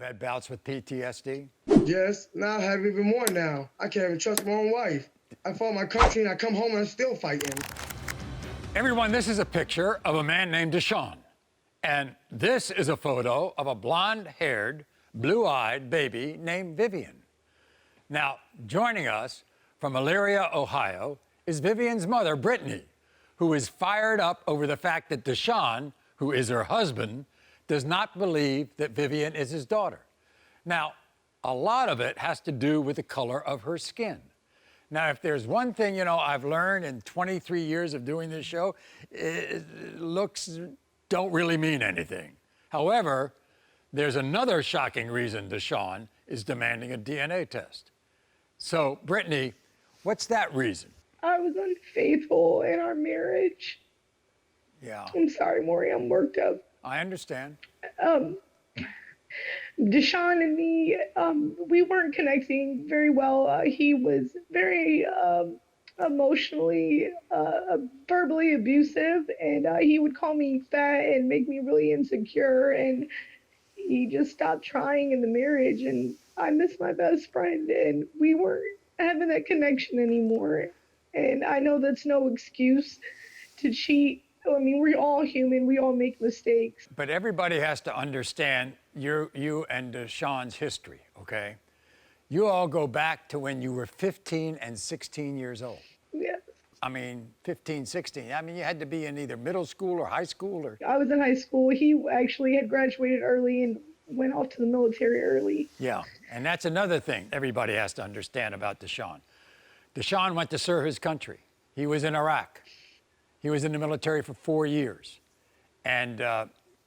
had bouts with PTSD? Yes, now I have even more now. I can't even trust my own wife. I fought my country and I come home and I'm still fighting. Everyone, this is a picture of a man named Deshaun. And this is a photo of a blonde-haired, blue-eyed baby named Vivian. Now, joining us from Elyria, Ohio, is Vivian's mother, Brittany, who is fired up over the fact that Deshaun, who is her husband, does not believe that Vivian is his daughter. Now, a lot of it has to do with the color of her skin. Now, if there's one thing, I've learned in 23 years of doing this show, looks don't really mean anything. However, there's another shocking reason Deshaun is demanding a DNA test. So, Brittany, what's that reason? I was unfaithful in our marriage. Yeah. I'm sorry, Maury, I'm worked up. I understand. Deshaun and me, we weren't connecting very well. He was very emotionally, verbally abusive, and he would call me fat and make me really insecure, and he just stopped trying in the marriage, and I miss my best friend, and we weren't having that connection anymore. And I know that's no excuse to cheat. I mean, we're all human. We all make mistakes. But everybody has to understand you and Deshaun's history, okay? You all go back to when you were 15 and 16 years old. Yes. I mean, 15, 16. I mean, you had to be in either middle school or high school or... I was in high school. He actually had graduated early and went off to the military early. Yeah, and that's another thing everybody has to understand about Deshaun. Deshaun went to serve his country. He was in Iraq. He was in the military for 4 years. And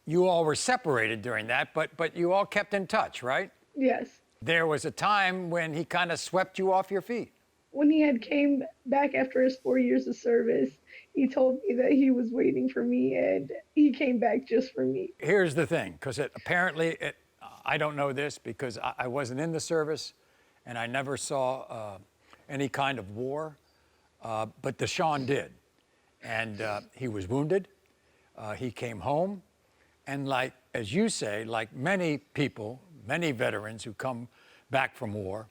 you all were separated during that, but you all kept in touch, right? Yes. There was a time when he kind of swept you off your feet. When he had came back after his 4 years of service, he told me that he was waiting for me, and he came back just for me. Here's the thing, because apparently, I don't know this because I wasn't in the service, and I never saw any kind of war, but Deshaun did. And he was wounded. He came home. And as you say, like many people, many veterans who come back from war,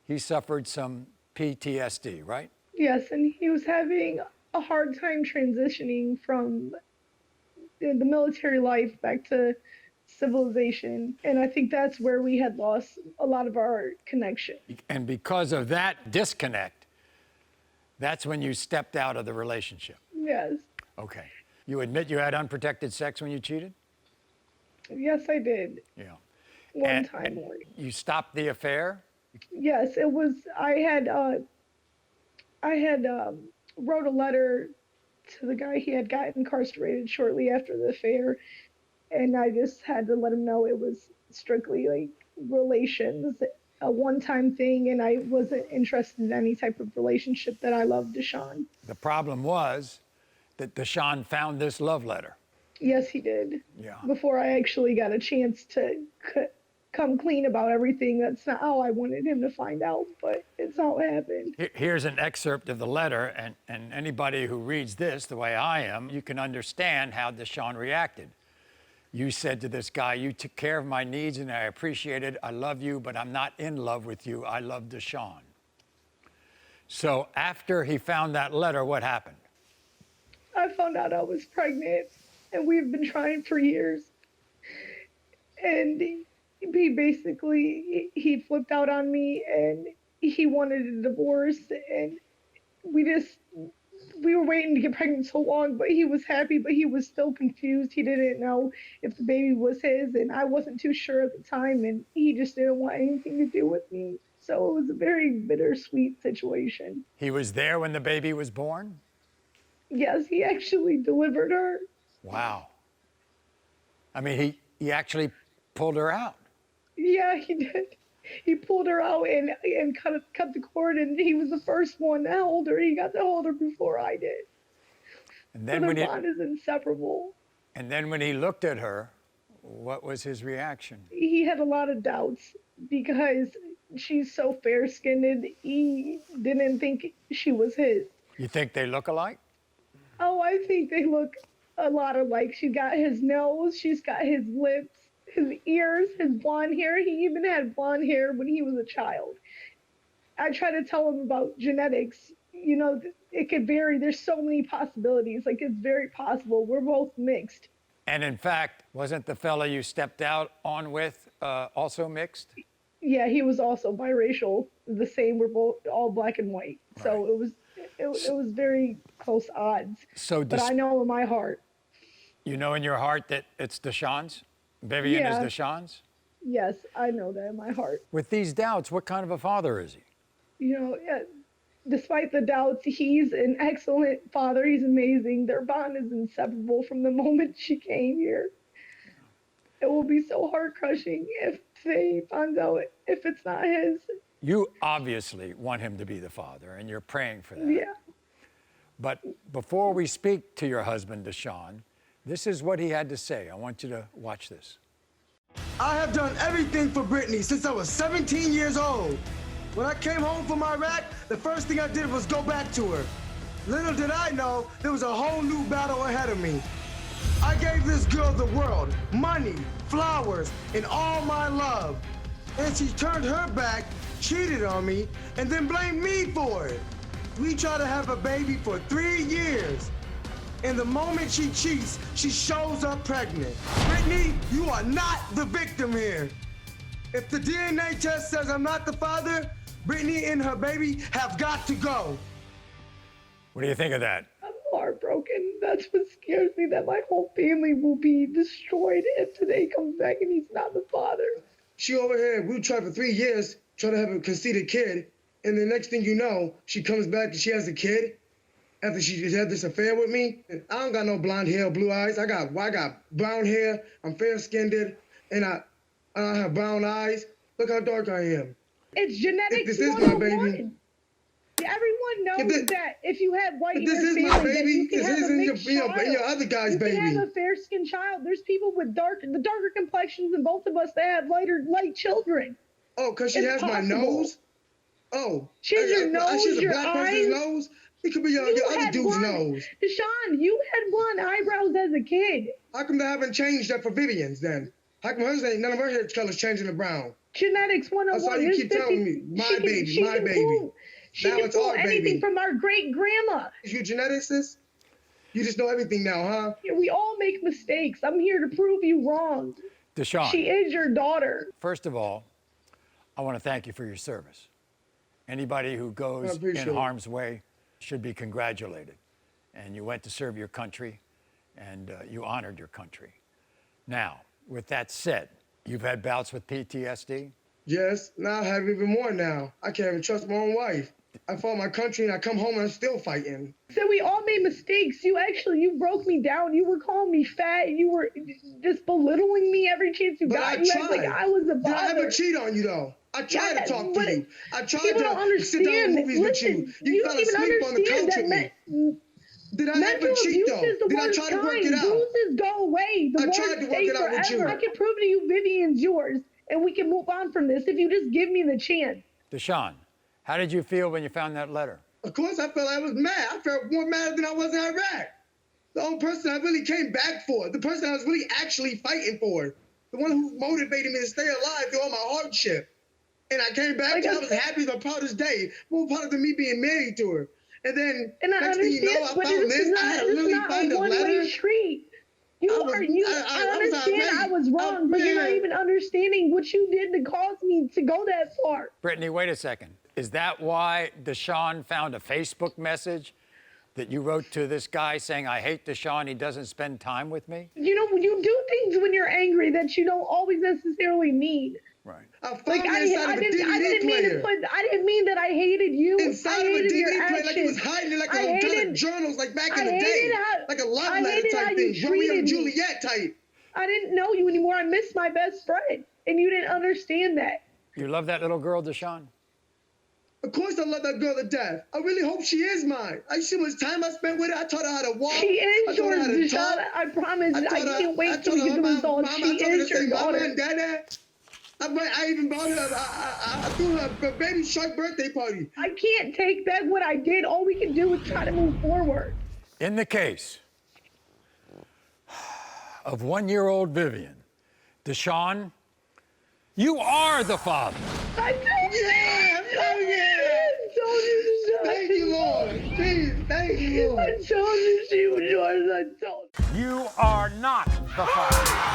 he suffered some PTSD, right? Yes, and he was having a hard time transitioning from the military life back to civilization. And I think that's where we had lost a lot of our connection. And because of that disconnect, that's when you stepped out of the relationship. Yes. Okay. You admit you had unprotected sex when you cheated? Yes, I did. Yeah. One time. You stopped the affair? Yes, it was. I had wrote a letter to the guy. He had gotten incarcerated shortly after the affair, and I just had to let him know it was strictly like relations, a one-time thing, and I wasn't interested in any type of relationship, that I loved Deshaun. The problem was that Deshaun found this love letter. Yes, he did. Yeah. Before I actually got a chance to come clean about everything. That's not how I wanted him to find out, but it's how it happened. Here's an excerpt of the letter, and anybody who reads this the way I am, you can understand how Deshaun reacted. You said to this guy, "You took care of my needs and I appreciate it. I love you, but I'm not in love with you. I love Deshaun." So after he found that letter, what happened? I found out I was pregnant, and we've been trying for years. And he basically, he flipped out on me, and he wanted a divorce, and we were waiting to get pregnant so long, but he was happy, but he was still confused. He didn't know if the baby was his, and I wasn't too sure at the time, and he just didn't want anything to do with me. So it was a very bittersweet situation. He was there when the baby was born? Yes, he actually delivered her. Wow. I mean, he actually pulled her out. Yeah, he did. He pulled her out and cut the cord, and he was the first one to hold her. He got to hold her before I did. And then so their bond is inseparable. And then when he looked at her, what was his reaction? He had a lot of doubts because she's so fair-skinned. He didn't think she was his. You think they look alike? Oh, I think they look a lot alike. She got his nose. She's got his lips. his ears, his blonde hair. He even had blonde hair when he was a child. I try to tell him about genetics. You know, it could vary. There's so many possibilities. Like, it's very possible. We're both mixed. And in fact, wasn't the fella you stepped out on with also mixed? Yeah, he was also biracial. The same. We're both all black and white. So Right. it was very close odds. So but I know in my heart. You know in your heart that it's Deshawn's? Vivian Yeah. is Deshawn's? Yes, I know that in my heart. With these doubts, what kind of a father is he? You know, despite the doubts, he's an excellent father. He's amazing. Their bond is inseparable from the moment she came here. It will be so heart crushing if they find out if it's not his. You obviously want him to be the father, and you're praying for that. Yeah. But before we speak to your husband, Deshawn, this is what he had to say. I want you to watch this. I have done everything for Brittany since I was 17 years old. When I came home from Iraq, the first thing I did was go back to her. Little did I know, there was a whole new battle ahead of me. I gave this girl the world, money, flowers, and all my love. And she turned her back, cheated on me, and then blamed me for it. We tried to have a baby for 3 years. And the moment she cheats, she shows up pregnant. Brittany, you are not the victim here. If the DNA test says I'm not the father, Brittany and her baby have got to go. What do you think of that? I'm heartbroken. That's what scares me, that my whole family will be destroyed if today comes back and he's not the father. She over here, we tried for 3 years, trying to have a conceited kid, and the next thing you know, she comes back and she has a kid after she just had this affair with me. And I don't got no blonde hair or blue eyes. I got brown hair, I'm fair-skinned, and I have brown eyes. Look how dark I am. It's genetics. This is my baby. 101. Everyone knows that if you have white in This your is family, my that baby. you can This have a isn't mixed child. your other guy's you baby. can have a fair-skinned child. There's people with darker complexions than both of us that have light children. Oh, because she has my nose? Oh. She has your nose, She has a your black eyes. person's nose? It could be your other dude's nose. Deshawn, you had blonde eyebrows as a kid. How come they haven't changed that for Vivian's then? How come hers ain't, none of her hair colors changing to brown? Genetics 101. That's all you keep telling me. My baby. She now it's can pull our anything baby. from our great-grandma. You geneticist? You just know everything now, huh? We all make mistakes. I'm here to prove you wrong. Deshawn, She is your daughter. first of all, I want to thank you for your service. Anybody who I goes appreciate in it. harm's way should be congratulated. And you went to serve your country, and you honored your country. Now, with that said, you've had bouts with PTSD? Yes, now I have even more now. I can't even trust my own wife. I fought my country and I come home and I'm still fighting. So we all made mistakes. You broke me down. You were calling me fat. You were just belittling me every chance you But got. I You act tried. like I was a Did I ever bother. cheat on you though? I tried to talk to but you. I tried people don't to understand. sit down with movies Listen, with you. You fell don't even asleep on the understand couch that with me. Did I mental ever cheat abuse though? is the Did I worst try to work kind. it out? Bruises go away. The I words tried to work stay it out with you. forever. I can prove to you Vivian's yours, and we can move on from this if you just give me the chance. Deshawn, how did you feel when you found that letter? Of course, I felt I was mad. I felt more mad than I was in Iraq. The only person I really came back for, the person I was really actually fighting for, the one who motivated me to stay alive through all my hardship. And I came back and I was happy, the proudest day, more proud than me being married to her. And then, And I next thing understand, you know, I but found this this. is I had to not really a find a one-way letter. street. I understand I was wrong, but you're not even understanding what you did to cause me to go that far. Brittany, wait a second. Is that why Deshawn found a Facebook message that you wrote to this guy saying, I hate Deshawn, he doesn't spend time with me? You know, you do things when you're angry that you don't always necessarily mean. Right. I found Like it inside of a DVD player. I didn't mean that I hated you. Inside I of a hated your DVD player, like he was actions. hiding it like I a kind hated- of journals like back in I the day. hated how- Like a love I letter hated how type you thing. Romeo treated and me. Juliet type. I didn't know you anymore. I missed my best friend, and you didn't understand that. You love that little girl, Deshawn? Of course I love that girl to death. I really hope she is mine. I see how much time I spent with her. I taught her how to walk. She is I taught her yours, how to talk. Deshawn. I promise. I can't wait till told you get her the my results. mama, She I told her to is your say mama daughter. and dada. I even bought her, I threw her a baby shark birthday party. I can't take back what I did. All we can do is try to move forward. In the case of 1-year-old Vivian, Deshaun, you are the father. I told you. I told you, Deshaun. Thank you, Lord. Jeez, thank you, Lord. I told you she was yours. I told you. You are not the father.